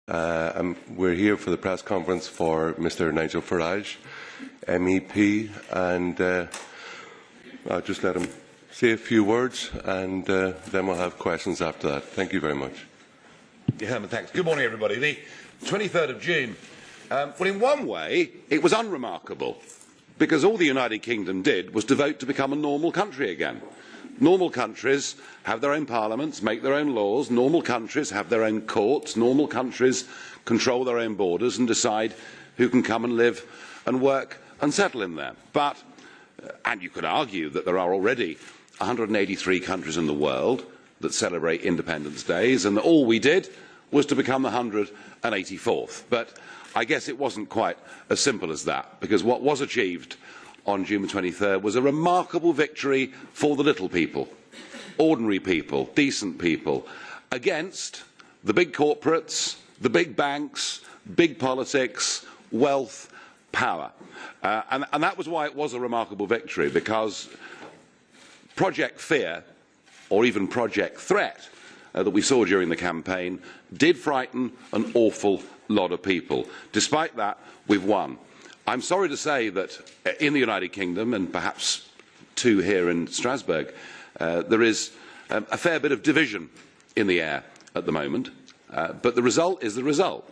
We're here for the press conference for Mr. Nigel Farage, MEP, and I'll just let him say a few words, and then we'll have questions after that. Thank you very much. Herman, thanks. Good morning, everybody. The 23rd of June. Well, in one way, it was unremarkable, because all the United Kingdom did was to vote to become a normal country again. Normal countries have their own parliaments, make their own laws. Normal countries have their own courts. Normal countries control their own borders and decide who can come and live and work and settle in there. But, and you could argue that there are already 183 countries in the world that celebrate Independence Days, and that all we did was to become the 184th. But I guess it wasn't quite as simple as that, because what was achieved on June 23rd was a remarkable victory for the little people, ordinary people, decent people, against the big corporates, the big banks, big politics, wealth, power. And that was why it was a remarkable victory, because Project Fear, or even Project Threat, that we saw during the campaign, did frighten an awful lot of people. Despite that, we've won. I'm sorry to say that in the United Kingdom, and perhaps too here in Strasbourg, there is a fair bit of division in the air at the moment, but the result is the result.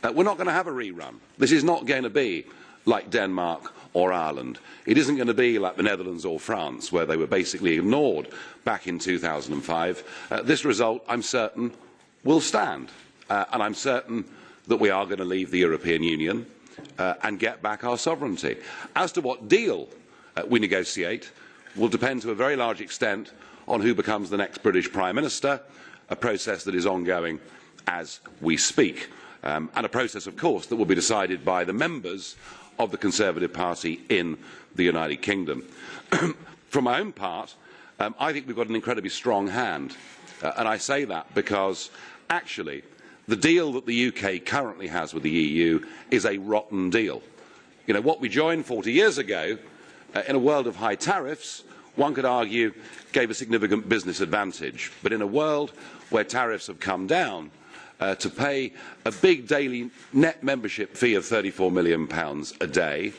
We're not going to have a rerun. This is not going to be like Denmark or Ireland. It isn't going to be like the Netherlands or France, where they were basically ignored back in 2005. This result, I'm certain, will stand, and I'm certain that we are going to leave the European Union and get back our sovereignty. As to what deal we negotiate will depend to a very large extent on who becomes the next British Prime Minister, a process that is ongoing as we speak, and a process, of course, that will be decided by the members of the Conservative Party in the United Kingdom. For my own part, I think we've got an incredibly strong hand, and I say that because, actually, the deal that the UK currently has with the EU is a rotten deal. You know, what we joined 40 years ago, in a world of high tariffs, one could argue gave a significant business advantage. But in a world where tariffs have come down, to pay a big daily net membership fee of £34 million a day,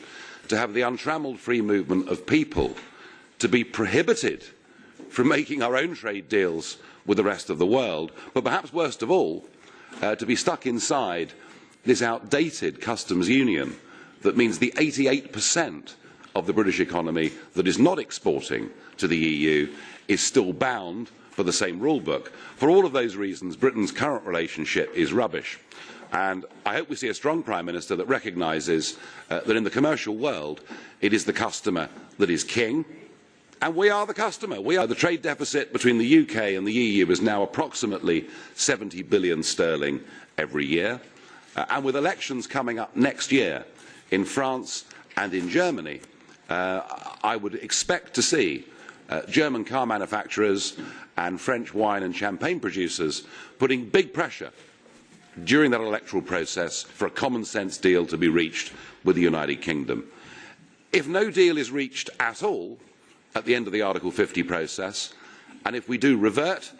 to have the untrammelled free movement of people, to be prohibited from making our own trade deals with the rest of the world, but perhaps worst of all, to be stuck inside this outdated customs union that means the 88% of the British economy that is not exporting to the EU is still bound for the same rule book. For all of those reasons, Britain's current relationship is rubbish. And I hope we see a strong Prime Minister that recognises that in the commercial world, it is the customer that is king. And we are the customer. The trade deficit between the UK and the EU is now approximately 70 billion sterling every year. And with elections coming up next year in France and in Germany, I would expect to see German car manufacturers and French wine and champagne producers putting big pressure during that electoral process for a common sense deal to be reached with the United Kingdom. If no deal is reached at all at the end of the Article 50 process, and if we do revert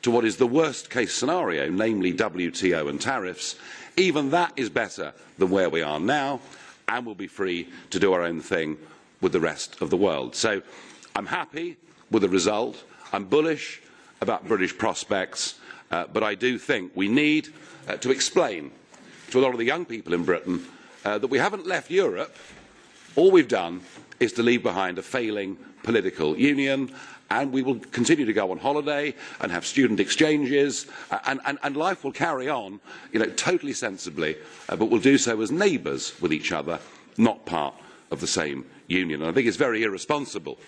to what is the worst case scenario, namely WTO and tariffs, even that is better than where we are now, and we'll be free to do our own thing with the rest of the world. So I'm happy with the result. I'm bullish about British prospects, but I do think we need to explain to a lot of the young people in Britain that we haven't left Europe. All we've done is to leave behind a failing political union, and we will continue to go on holiday and have student exchanges, and life will carry on, totally sensibly, but we'll do so as neighbours with each other, not part of the same union. And I think it's very irresponsible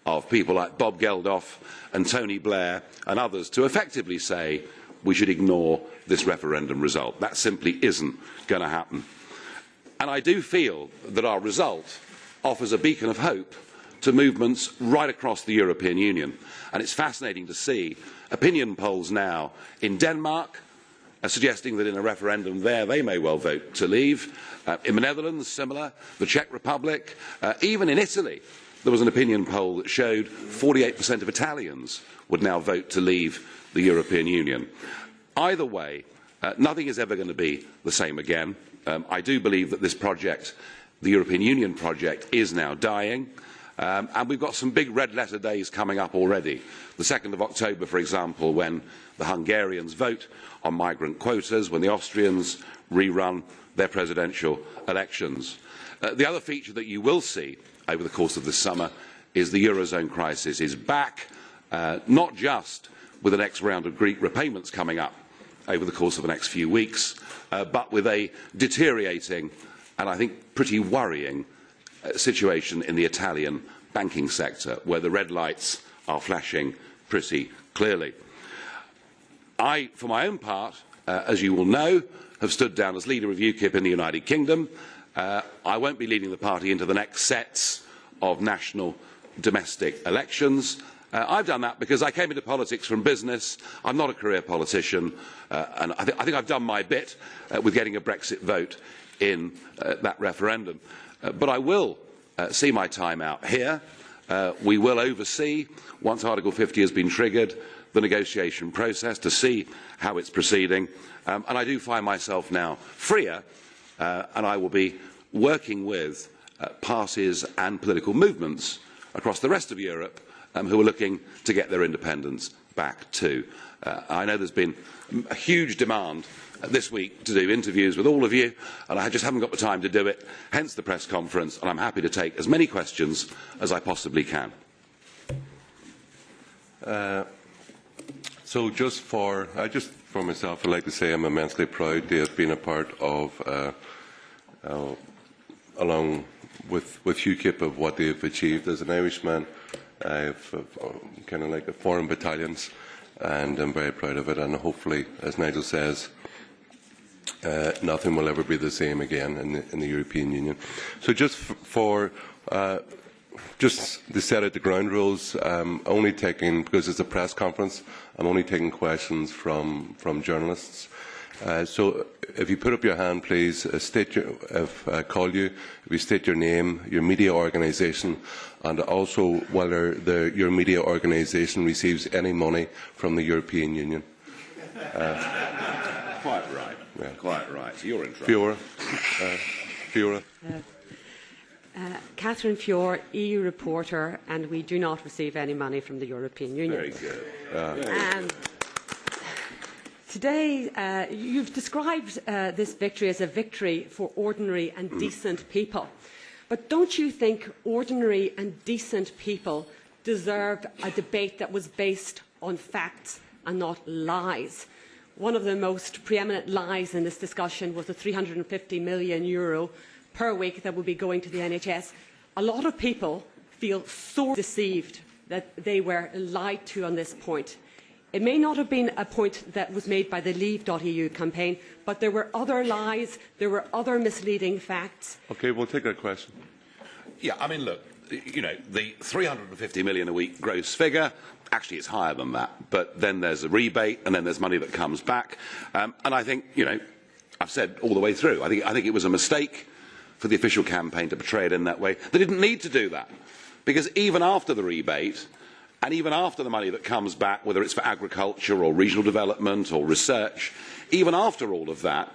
of people like Bob Geldof and Tony Blair and others to effectively say we should ignore this referendum result. That simply isn't going to happen. And I do feel that our result offers a beacon of hope to movements right across the European Union. And it's fascinating to see opinion polls now in Denmark suggesting that in a referendum there they may well vote to leave. In the Netherlands, similar. The Czech Republic. Even in Italy, there was an opinion poll that showed 48% of Italians would now vote to leave the European Union. Either way, Nothing is ever going to be the same again. I do believe that this project, the European Union project, is now dying. And we've got some big red-letter days coming up already. The 2nd of October, for example, when the Hungarians vote on migrant quotas, when the Austrians rerun their presidential elections. The other feature that you will see over the course of this summer is the Eurozone crisis is back, not just with the next round of Greek repayments coming up over the course of the next few weeks, but with a deteriorating and I think pretty worrying situation in the Italian banking sector, where the red lights are flashing pretty clearly. I, for my own part, as you will know, have stood down as leader of UKIP in the United Kingdom. I won't be leading the party into the next sets of national domestic elections. I've done that because I came into politics from business. I'm not a career politician, and I think I've done my bit with getting a Brexit vote in that referendum. But I will see my time out here. We will oversee, once Article 50 has been triggered, the negotiation process to see how it's proceeding. And I do find myself now freer, and I will be working with parties and political movements across the rest of Europe who are looking to get their independence back too. I know there's been a huge demand this week to do interviews with all of you, and I just haven't got the time to do it, hence the press conference, and I'm happy to take as many questions as I possibly can. So just for myself, I'd like to say I'm immensely proud to have been a part of, along with UKIP, of what they've achieved. As an Irishman, I've kind of like foreign battalions, and I'm very proud of it, and hopefully, as Nigel says, nothing will ever be the same again in the European Union. So just just to set out the ground rules, only taking, because it's a press conference, I'm only taking questions from journalists. So if you put up your hand, please, if I call you, if you state your name, your media organisation, and also whether your media organisation receives any money from the European Union. Quite right. Yeah. Quite right. So you're in Fiora. trouble. Fiora. Catherine Fiore, EU reporter, and we do not receive any money from the European Union. Very good. Today, you've described this victory as a victory for ordinary and decent people. But don't you think ordinary and decent people deserve a debate that was based on facts and not lies? One of the most preeminent lies in this discussion was the €350 million per week that will be going to the NHS. A lot of people feel so deceived that they were lied to on this point. It may not have been a point that was made by the Leave.eu campaign, but there were other lies, there were other misleading facts. Okay, we'll take that question. Yeah, I mean, look, you know, the 350 million a week gross figure, actually it's higher than that, but then there's a rebate and then there's money that comes back. And I think, you know, I've said all the way through, I think it was a mistake for the official campaign to portray it in that way. They didn't need to do that, because even after the rebate, and even after the money that comes back, whether it's for agriculture or regional development or research, even after all of that,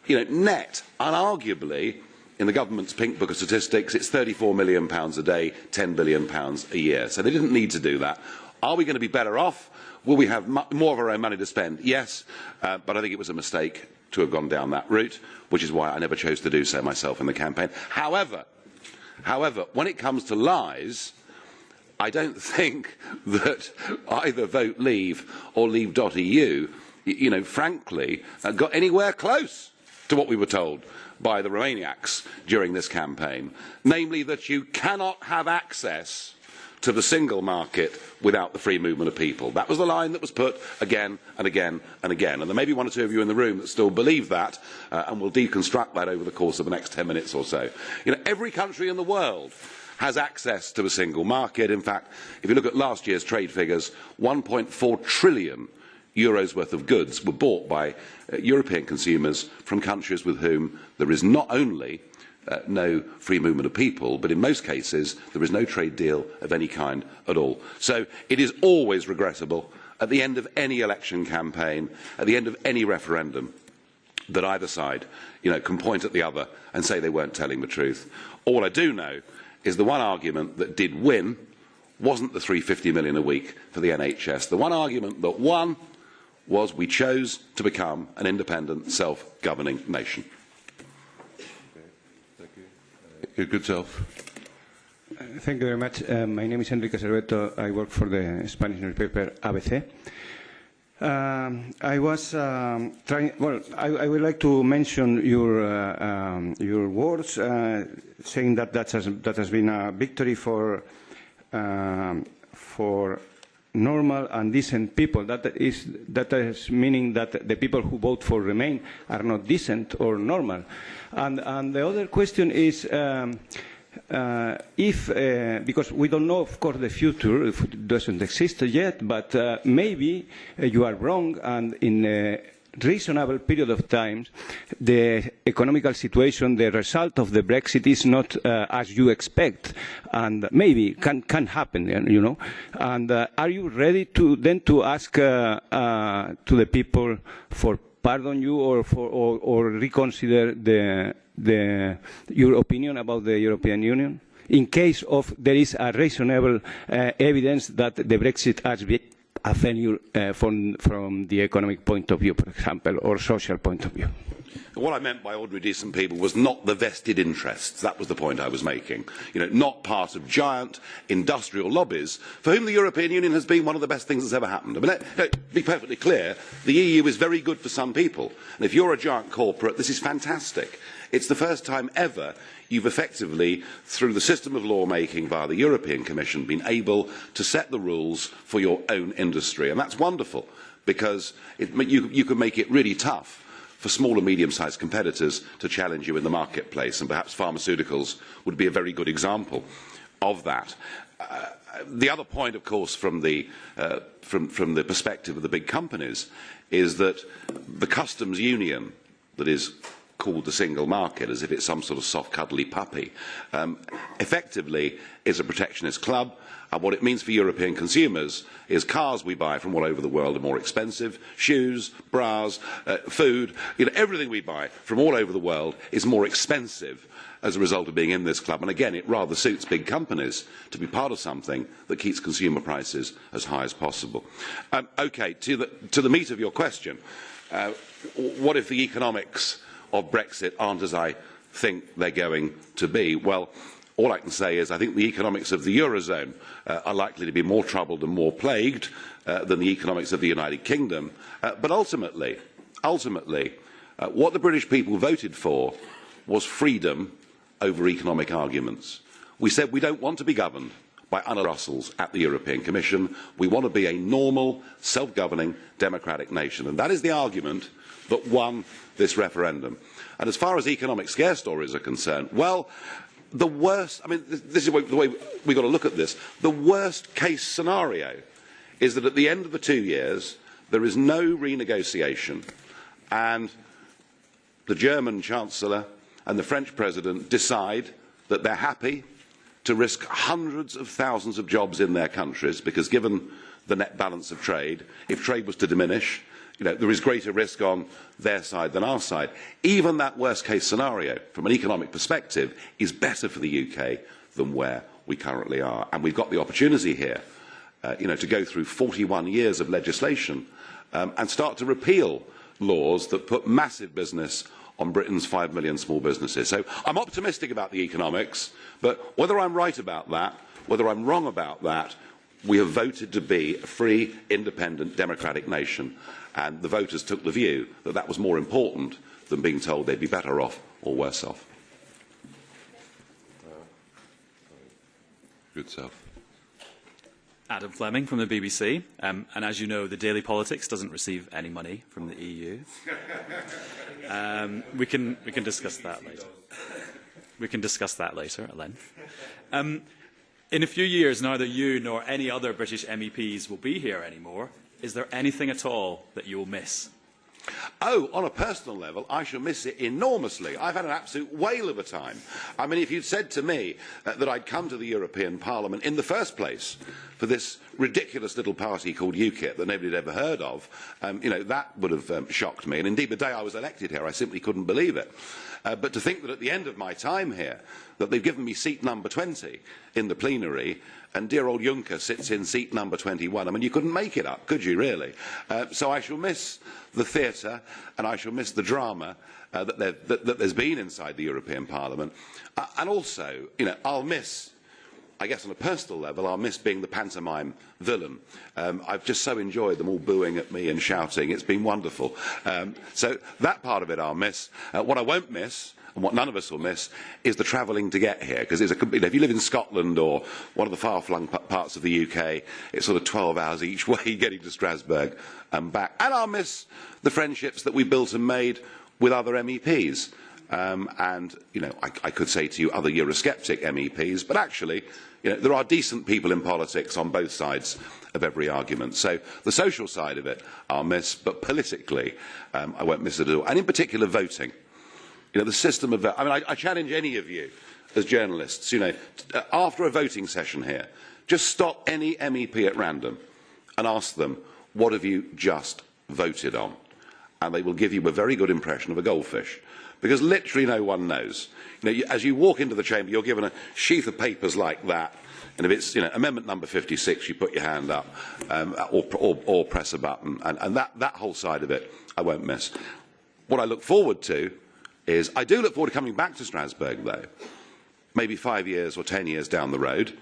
you know, net, unarguably, in the government's pink book of statistics, it's £34 million a day, £10 billion a year. So they didn't need to do that. Are we going to be better off? Will we have more of our own money to spend? Yes, but I think it was a mistake to have gone down that route, which is why I never chose to do so myself in the campaign. However, when it comes to lies, I don't think that either Vote Leave or Leave.eu, you know, frankly, got anywhere close to what we were told by the Remainiacs during this campaign, namely that you cannot have access to the single market without the free movement of people. That was the line that was put again and again and again. And there may be one or two of you in the room that still believe that, and we'll deconstruct that over the course of the next 10 minutes or so. You know, every country in the world has access to a single market. In fact, if you look at last year's trade figures, €1.4 trillion worth of goods were bought by European consumers from countries with whom there is not only no free movement of people, but in most cases there is no trade deal of any kind at all. So it is always regrettable at the end of any election campaign, at the end of any referendum, that either side, can point at the other and say they weren't telling the truth. All I do know is the one argument that did win wasn't the £350 million a week for the NHS. The one argument that won was we chose to become an independent, self-governing nation. Thank you. Your good self. Thank you very much. My name is Enrique Cerveto. I work for the Spanish newspaper ABC. I was trying. Well, I would like to mention your words, saying that that has been a victory for normal and decent people. That is meaning that the people who vote for Remain are not decent or normal. And the other question is. Because we don't know, of course, the future, if it doesn't exist yet, but maybe you are wrong, and in a reasonable period of time, the economical situation, the result of the Brexit is not as you expect, and maybe can happen, And are you ready to ask to the people for pardon you or reconsider your opinion about the European Union, in case of there is a reasonable evidence that the Brexit has been a failure from the economic point of view, for example, or social point of view? What I meant by ordinary decent people was not the vested interests. That was the point I was making. Not part of giant industrial lobbies for whom the European Union has been one of the best things that's ever happened. I mean, let's be perfectly clear. The EU is very good for some people. And if you're a giant corporate, this is fantastic. It's the first time ever you've effectively, through the system of lawmaking via the European Commission, been able to set the rules for your own industry. And that's wonderful, because you can make it really tough for small and medium-sized competitors to challenge you in the marketplace, and perhaps pharmaceuticals would be a very good example of that. The other point, of course, from the perspective of the big companies, is that the customs union that is called the single market, as if it's some sort of soft, cuddly puppy, effectively is a protectionist club. And what it means for European consumers is cars we buy from all over the world are more expensive, shoes, bras, food, everything we buy from all over the world is more expensive as a result of being in this club. And again, it rather suits big companies to be part of something that keeps consumer prices as high as possible. Okay, to the meat of your question, what if the economics of Brexit aren't as I think they're going to be? Well, all I can say is I think the economics of the Eurozone are likely to be more troubled and more plagued than the economics of the United Kingdom. But ultimately, what the British people voted for was freedom over economic arguments. We said we don't want to be governed by Anna Brussels at the European Commission. We want to be a normal, self-governing, democratic nation. And that is the argument that won this referendum. And as far as economic scare stories are concerned, well, the worst, this is the way we've got to look at this, the worst case scenario is that at the end of the 2 years, there is no renegotiation, and the German Chancellor and the French President decide that they're happy to risk hundreds of thousands of jobs in their countries, because given the net balance of trade, if trade was to diminish, there is greater risk on their side than our side. Even that worst case scenario, from an economic perspective, is better for the UK than where we currently are. And we've got the opportunity here, to go through 41 years of legislation and start to repeal laws that put massive business on Britain's 5 million small businesses. So I'm optimistic about the economics, but whether I'm right about that, whether I'm wrong about that, we have voted to be a free, independent, democratic nation, and the voters took the view that that was more important than being told they'd be better off or worse off. Good self. Adam Fleming from the BBC, and as you know, the Daily Politics doesn't receive any money from the EU. We can discuss that later. We can discuss that later at length. In a few years, neither you nor any other British MEPs will be here anymore. Is there anything at all that you will miss? Oh, on a personal level, I shall miss it enormously. I've had an absolute whale of a time. I mean, if you'd said to me that I'd come to the European Parliament in the first place for this ridiculous little party called UKIP that nobody had ever heard of, that would have shocked me. And indeed, the day I was elected here, I simply couldn't believe it. But to think that at the end of my time here, that they've given me seat number 20 in the plenary, and dear old Juncker sits in seat number 21. I mean, you couldn't make it up, could you, really? So I shall miss the theatre, and I shall miss the drama that there's been inside the European Parliament. And also, I'll miss, I guess on a personal level, I'll miss being the pantomime villain. I've just so enjoyed them all booing at me and shouting. It's been wonderful. So that part of it I'll miss. What I won't miss, and what none of us will miss, is the travelling to get here. Because if you live in Scotland or one of the far-flung parts of the UK, it's sort of 12 hours each way getting to Strasbourg and back. And I'll miss the friendships that we built and made with other MEPs. I could say to you other Eurosceptic MEPs, but actually, there are decent people in politics on both sides of every argument. So the social side of it I'll miss, but politically I won't miss it at all. And in particular, voting. The system of I challenge any of you as journalists, after a voting session here, just stop any MEP at random and ask them, what have you just voted on? And they will give you a very good impression of a goldfish. Because literally no one knows. As you walk into the chamber, you're given a sheath of papers like that, and if it's amendment number 56, you put your hand up or press a button, and that whole side of it I won't miss. What I look forward to is, I do look forward to coming back to Strasbourg, though, maybe 5 years or 10 years down the road,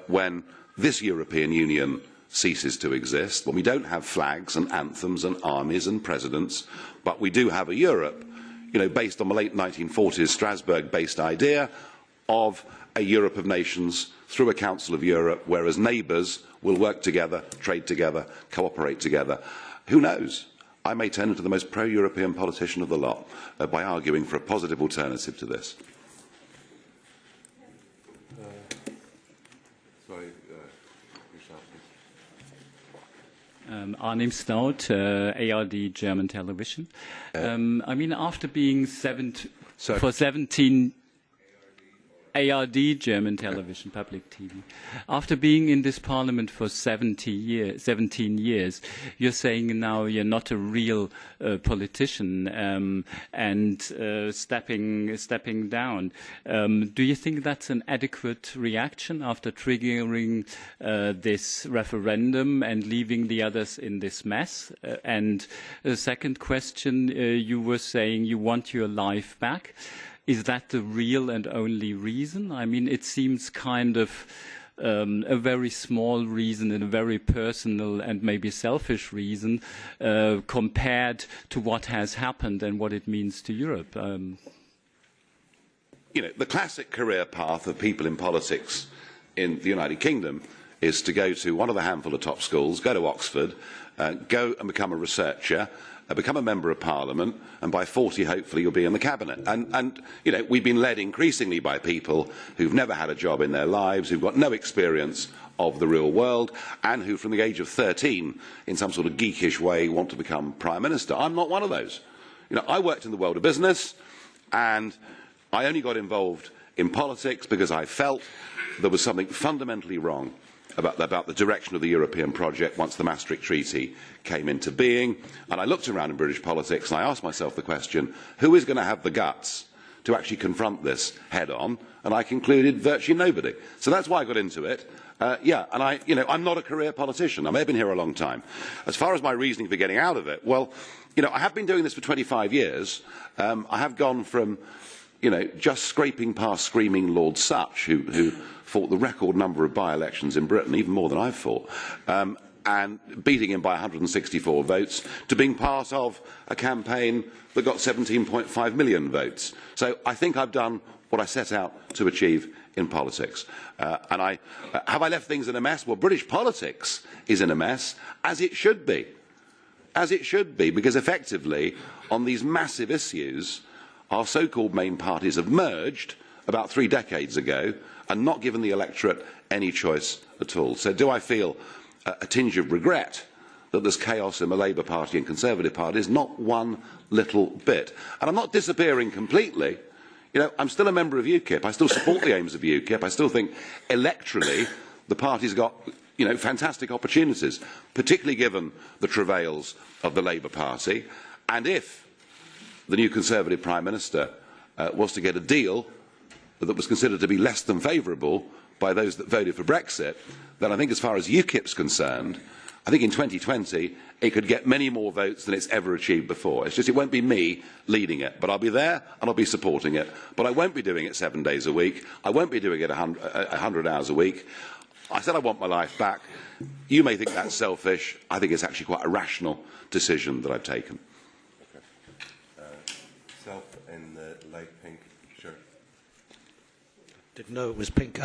when this European Union ceases to exist, when we don't have flags and anthems and armies and presidents, but we do have a Europe, based on the late 1940s Strasbourg-based idea of a Europe of nations through a Council of Europe, where as neighbours will work together, trade together, cooperate together. Who knows? I may turn into the most pro-European politician of the lot by arguing for a positive alternative to this. Arnim Stout, ARD German Television. After being for 17 ARD German Television, public TV. After being in this parliament for 17 years, you're saying now you're not a real politician and stepping down. Do you think that's an adequate reaction after triggering this referendum and leaving the others in this mess? And the second question, you were saying you want your life back. Is that the real and only reason? It seems kind of a very small reason and a very personal and maybe selfish reason compared to what has happened and what it means to Europe. The classic career path of people in politics in the United Kingdom is to go to one of the handful of top schools, go to Oxford, go and become a researcher, become a member of Parliament, and by 40, hopefully, you'll be in the cabinet. And we've been led increasingly by people who've never had a job in their lives, who've got no experience of the real world, and who, from the age of 13, in some sort of geekish way, want to become Prime Minister. I'm not one of those. I worked in the world of business, and I only got involved in politics because I felt there was something fundamentally wrong about the direction of the European project once the Maastricht Treaty came into being. And I looked around in British politics and I asked myself the question, who is going to have the guts to actually confront this head-on? And I concluded virtually nobody. So that's why I got into it. I'm not a career politician. I may have been here a long time. As far as my reasoning for getting out of it, well, I have been doing this for 25 years. I have gone from, just scraping past screaming Lord Such, who fought the record number of by-elections in Britain, even more than I've fought, and beating him by 164 votes, to being part of a campaign that got 17.5 million votes. So I think I've done what I set out to achieve in politics. Have I left things in a mess? Well, British politics is in a mess, as it should be. As it should be, because effectively, on these massive issues, our so-called main parties have merged about 3 decades ago and not given the electorate any choice at all. So do I feel a tinge of regret that there's chaos in the Labour Party and Conservative parties, not one little bit. And I'm not disappearing completely. You know, I'm still a member of UKIP. I still support the aims of UKIP. I still think electorally the party's got, you know, fantastic opportunities, particularly given the travails of the Labour Party. And if the new Conservative Prime Minister was to get a deal that was considered to be less than favourable by those that voted for Brexit, then I think as far as UKIP's concerned, I think in 2020 it could get many more votes than it's ever achieved before. It's just it won't be me leading it, but I'll be there and I'll be supporting it. But I won't be doing it 7 days a week. I won't be doing it 100 hours a week. I said I want my life back. You may think that's selfish. I think it's actually quite a rational decision that I've taken. Self in the light pink shirt. Didn't know it was pink.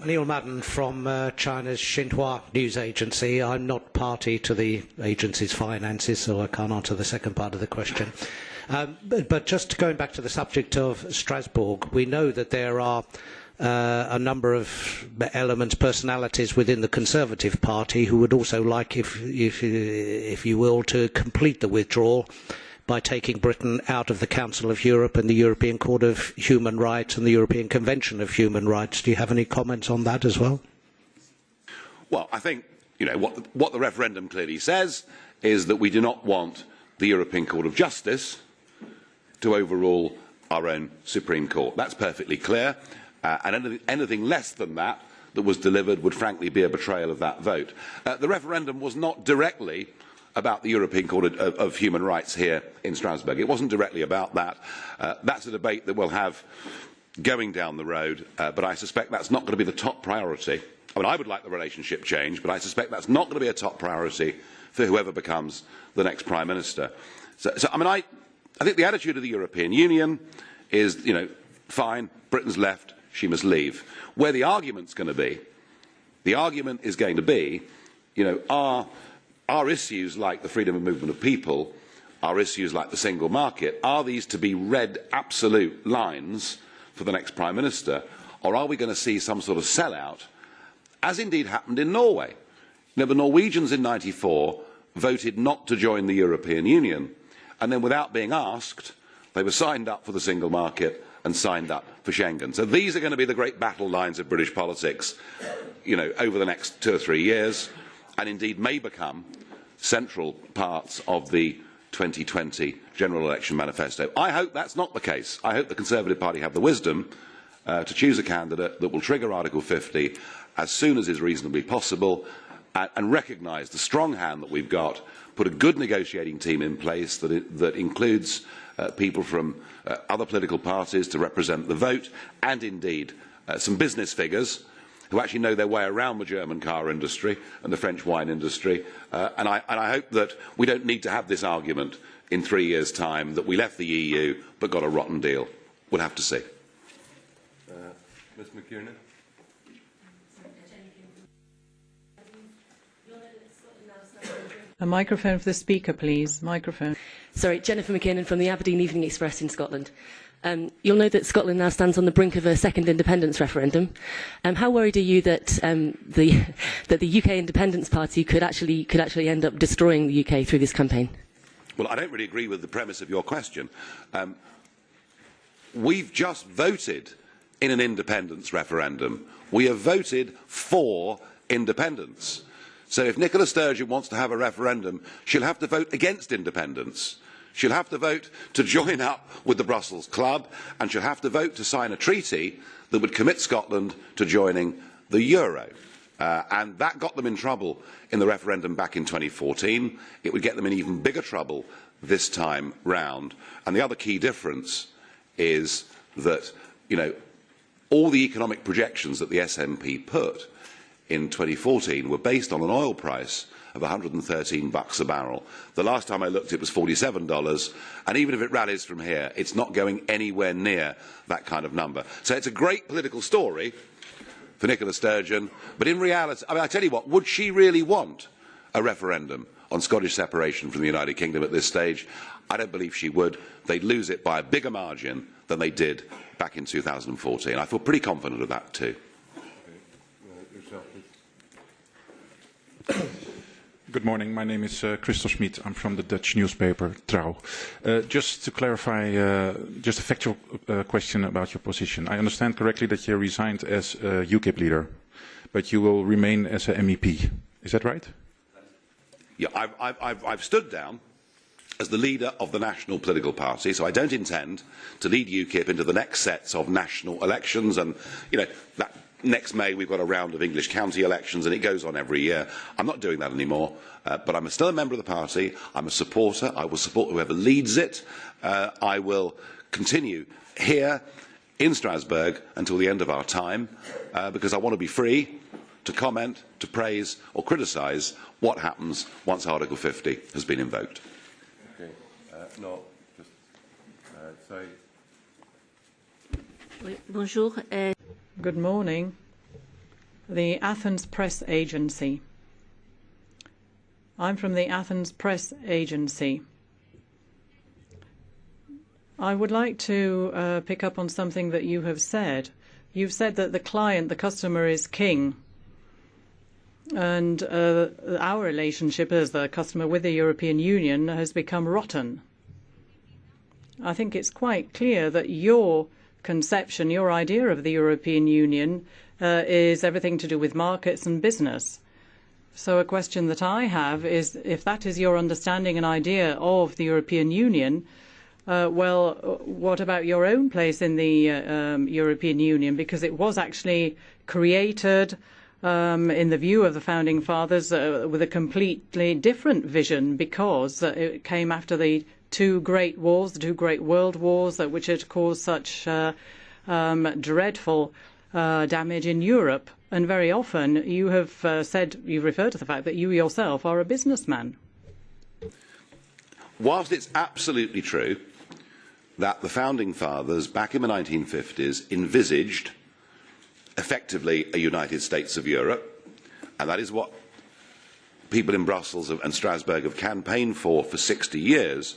Neil Madden from China's Xinhua news agency. I'm not party to the agency's finances, so I can't answer the second part of the question. But just going back to the subject of Strasbourg, we know that there are a number of elements, personalities within the Conservative Party who would also like, if you will, to complete the withdrawal by taking Britain out of the Council of Europe and the European Court of Human Rights and the European Convention of Human Rights. Do you have any comments on that as well? Well, I think, you know, what the referendum clearly says is that we do not want the European Court of Justice to overrule our own Supreme Court. That's perfectly clear. And anything less than that was delivered would frankly be a betrayal of that vote. The referendum was not directly about the European Court of Human Rights here in Strasbourg. It wasn't directly about that. That's a debate that we'll have going down the road, but I suspect that's not going to be the top priority. I mean, I would like the relationship changed, but I suspect that's not going to be a top priority for whoever becomes the next Prime Minister. I mean, I think the attitude of the European Union is, you know, fine, Britain's left, she must leave. Where the argument's going to be, the argument is going to be, you know, are issues like the freedom of movement of people, are issues like the single market, are these to be red absolute lines for the next Prime Minister, or are we going to see some sort of sellout, as indeed happened in Norway? You know, the Norwegians in '94 voted not to join the European Union, and then without being asked, they were signed up for the single market and signed up for Schengen. So these are going to be the great battle lines of British politics, you know, over the next 2 or 3 years, and indeed may become central parts of the 2020 general election manifesto. I hope that's not the case. I hope the Conservative Party have the wisdom to choose a candidate that will trigger Article 50 as soon as is reasonably possible and recognise the strong hand that we've got, put a good negotiating team in place that includes people from other political parties to represent the vote, and indeed some business figures who actually know their way around the German car industry and the French wine industry. And I hope that we don't need to have this argument in 3 years' time that we left the EU but got a rotten deal. We'll have to see. Ms McKiernan. A microphone for the speaker, please. Microphone. Sorry, Jennifer McKinnon from the Aberdeen Evening Express in Scotland. You'll know that Scotland now stands on the brink of a second independence referendum. How worried are you that the UK Independence Party could actually end up destroying the UK through this campaign? Well, I don't really agree with the premise of your question. We've just voted in an independence referendum. We have voted for independence. So if Nicola Sturgeon wants to have a referendum, she'll have to vote against independence. She'll have to vote to join up with the Brussels Club, and she'll have to vote to sign a treaty that would commit Scotland to joining the euro. And that got them in trouble in the referendum back in 2014. It would get them in even bigger trouble this time round. And the other key difference is that, you know, all the economic projections that the SNP put in 2014 were based on an oil price of $113 a barrel. The last time I looked, it was $47, and even if it rallies from here, it's not going anywhere near that kind of number. So it's a great political story for Nicola Sturgeon, but in reality, I mean, I tell you what, would she really want a referendum on Scottish separation from the United Kingdom at this stage? I don't believe she would. They'd lose it by a bigger margin than they did back in 2014. I feel pretty confident of that too. Good morning. My name is Christel Schmid. I'm from the Dutch newspaper Trouw. Just to clarify, just a factual question about your position. I understand correctly that you resigned as a UKIP leader, but you will remain as a MEP. Is that right? Yeah, I've stood down as the leader of the national political party, so I don't intend to lead UKIP into the next sets of national elections. And, you know, that next May we've got a round of English county elections, and it goes on every year. I'm not doing that anymore, but I'm still a member of the party. I'm a supporter. I will support whoever leads it. I will continue here in Strasbourg until the end of our time, because I want to be free to comment, to praise or criticise what happens once Article 50 has been invoked. Okay. No, just, sorry. Bonjour. Good morning. The Athens Press Agency. I'm from the Athens Press Agency. I would like to pick up on something that you have said. You've said that the client, the customer, is king. And our relationship as the customer with the European Union has become rotten. I think it's quite clear that your conception, your idea of the European Union is everything to do with markets and business. So a question that I have is, if that is your understanding and idea of the European Union, well, what about your own place in the European Union? Because it was actually created in the view of the Founding Fathers with a completely different vision, because it came after the two great wars, the two great world wars, which had caused such dreadful damage in Europe. And very often you have said, you refer to the fact that you yourself are a businessman. Whilst it's absolutely true that the Founding Fathers back in the 1950s envisaged effectively a United States of Europe, and that is what people in Brussels and Strasbourg have campaigned for 60 years,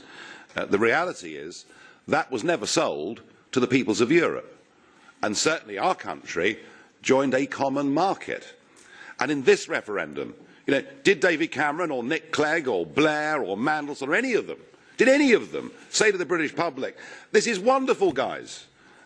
the reality is that was never sold to the peoples of Europe. And certainly our country joined a common market. And in this referendum, you know, did David Cameron or Nick Clegg or Blair or Mandelson or any of them, did any of them say to the British public, this is wonderful, guys,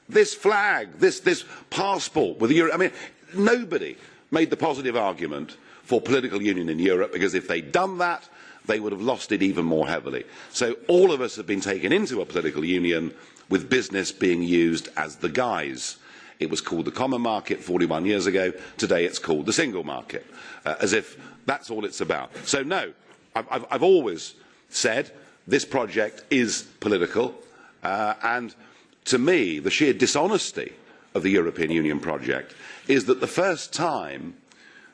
this flag, this passport with the Euro? I mean, nobody made the positive argument for political union in Europe, because if they'd done that, they would have lost it even more heavily. So all of us have been taken into a political union with business being used as the guise. It was called the common market 41 years ago. Today it's called the single market, as if that's all it's about. So no, I've always said this project is political, and to me the sheer dishonesty of the European Union project is that the first time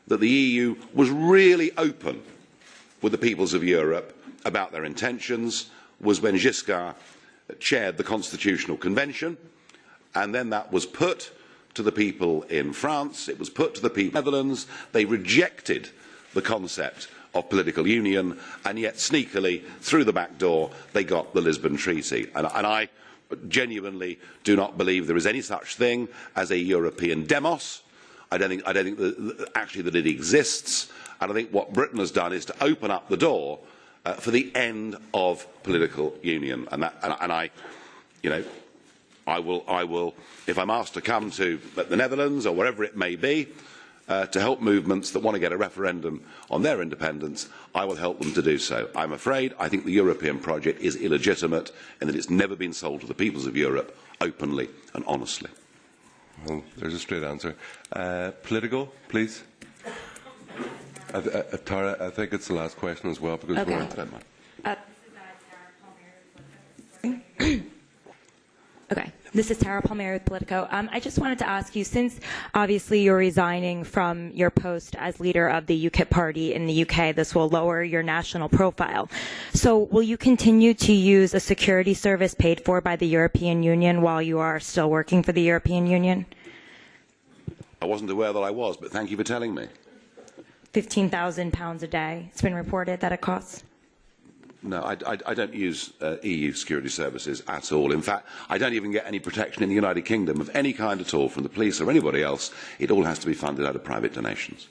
that the EU was really open with the peoples of Europe about their intentions was when Giscard chaired the Constitutional Convention, and then that was put to the people in France, it was put to the people in the Netherlands. They rejected the concept of political union, and yet sneakily, through the back door, they got the Lisbon Treaty. And I genuinely do not believe there is any such thing as a European demos. I don't think actually that it exists. And I think what Britain has done is to open up the door for the end of political union. And I, you know, I will, if I'm asked to come to the Netherlands or wherever it may be, to help movements that want to get a referendum on their independence, I will help them to do so. I'm afraid I think the European project is illegitimate in that it's never been sold to the peoples of Europe openly and honestly. Well, there's a straight answer. Political, please. Tara, I think it's the last question as well, because okay. Okay. This is Tara Palmieri with Politico. I just wanted to ask you, since obviously you're resigning from your post as leader of the UKIP party in the UK, this will lower your national profile. So will you continue to use a security service paid for by the European Union while you are still working for the European Union? I wasn't aware that I was, but thank you for telling me. £15,000 a day. It's been reported that it costs. No, I don't use EU security services at all. In fact, I don't even get any protection in the United Kingdom of any kind at all from the police or anybody else. It all has to be funded out of private donations.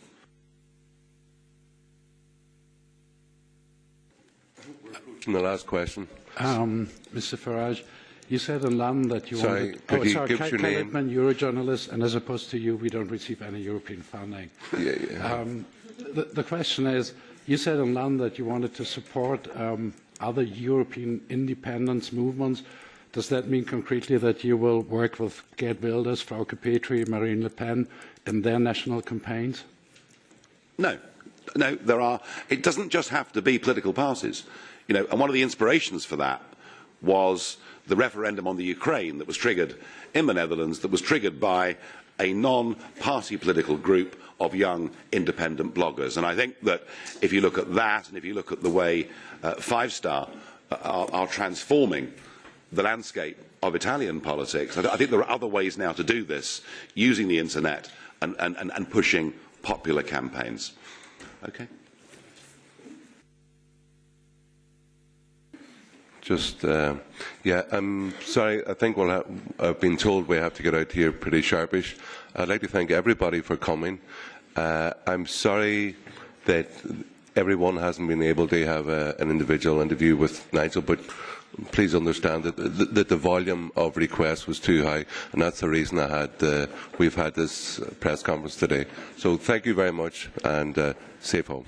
from the last question. Mr. Farage, you said in London that you wanted... Could you give us your name? Littman, Eurojournalist, and as opposed to you, we don't receive any European funding. The question is, you said in London that you wanted to support other European independence movements. Does that mean concretely that you will work with Geert Wilders, Frauke Petry, Marine Le Pen in their national campaigns? No. No, there are. It doesn't just have to be political parties. You know, and one of the inspirations for that was the referendum on the Ukraine that was triggered in the Netherlands, that was triggered by a non-party political group of young independent bloggers. And I think that if you look at that, and if you look at the way Five Star are transforming the landscape of Italian politics, I think there are other ways now to do this, using the internet and pushing popular campaigns. Okay. Yeah, I'm sorry, I think I've been told we have to get out here pretty sharpish. I'd like to thank everybody for coming. I'm sorry that everyone hasn't been able to have an individual interview with Nigel, but please understand that the volume of requests was too high, and that's the reason we've had this press conference today. So thank you very much, and safe home.